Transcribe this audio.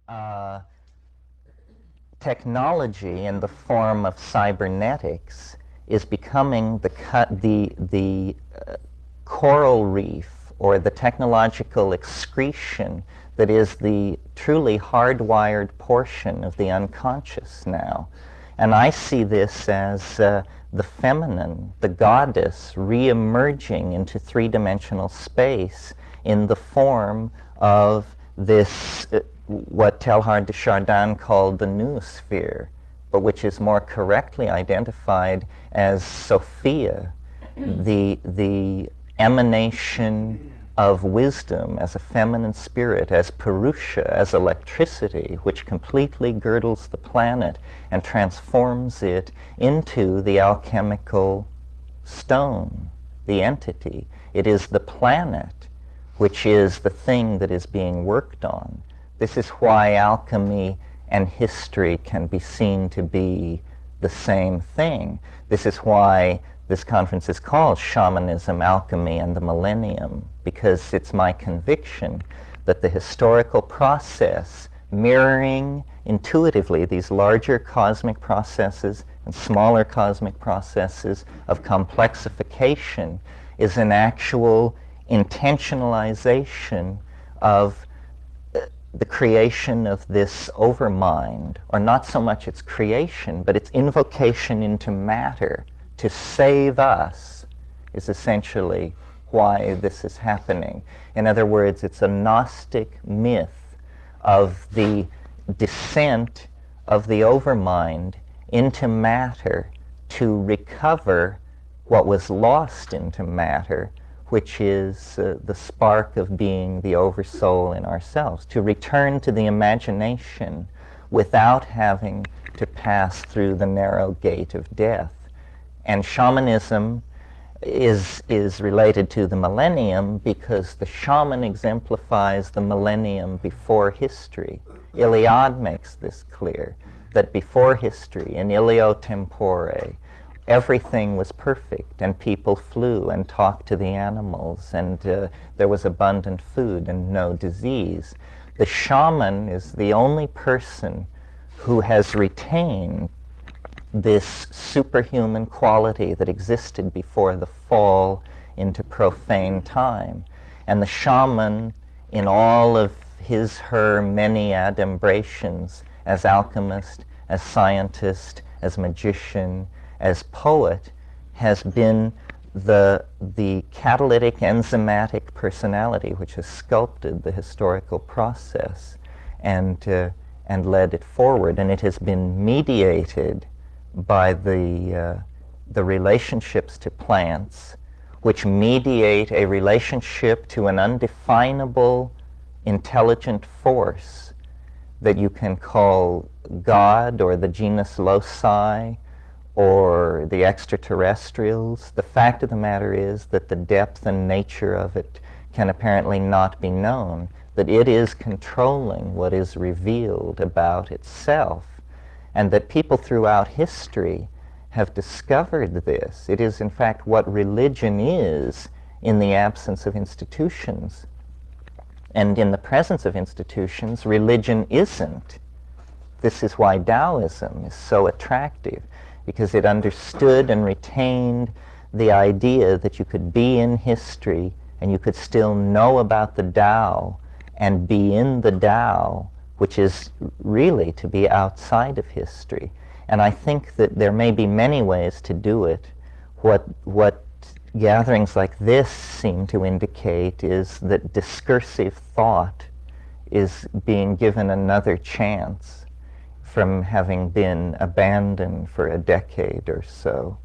uh, technology in the form of cybernetics is becoming the coral reef or the technological excretion that is the truly hardwired portion of the unconscious now. And I see this as the feminine, the goddess, re-emerging into three-dimensional space in the form of this, what Teilhard de Chardin called the noosphere, but which is more correctly identified as Sophia, the emanation of wisdom as a feminine spirit, as Purusha, as electricity, which completely girdles the planet and transforms it into the alchemical stone, the entity. It is the planet which is the thing that is being worked on. This is why alchemy and history can be seen to be the same thing. This is why this conference is called Shamanism, Alchemy, and the Millennium, because it's my conviction that the historical process mirroring intuitively these larger cosmic processes and smaller cosmic processes of complexification is an actual intentionalization of the creation of this overmind, or not so much its creation, but its invocation into matter to save us, is essentially why this is happening. In other words, it's a Gnostic myth of the descent of the overmind into matter to recover what was lost into matter, which is the spark of being the oversoul in ourselves, to return to the imagination without having to pass through the narrow gate of death. And shamanism is related to the millennium because the shaman exemplifies the millennium before history. Iliad makes this clear, that before history, in ilio tempore, everything was perfect, and people flew and talked to the animals, and there was abundant food and no disease. The shaman is the only person who has retained this superhuman quality that existed before the fall into profane time. And the shaman, in all of his, her many adumbrations as alchemist, as scientist, as magician, as poet, has been the catalytic enzymatic personality which has sculpted the historical process and led it forward. And it has been mediated by the relationships to plants, which mediate a relationship to an undefinable intelligent force that you can call God or the genus loci or the extraterrestrials. The fact of the matter is that the depth and nature of it can apparently not be known, that it is controlling what is revealed about itself, and that people throughout history have discovered this. It is, in fact, what religion is in the absence of institutions. And in the presence of institutions, religion isn't. This is why Taoism is so attractive, because it understood and retained the idea that you could be in history and you could still know about the Tao and be in the Tao, which is really to be outside of history. And I think that there may be many ways to do it. What gatherings like this seem to indicate is that discursive thought is being given another chance from having been abandoned for a decade or so.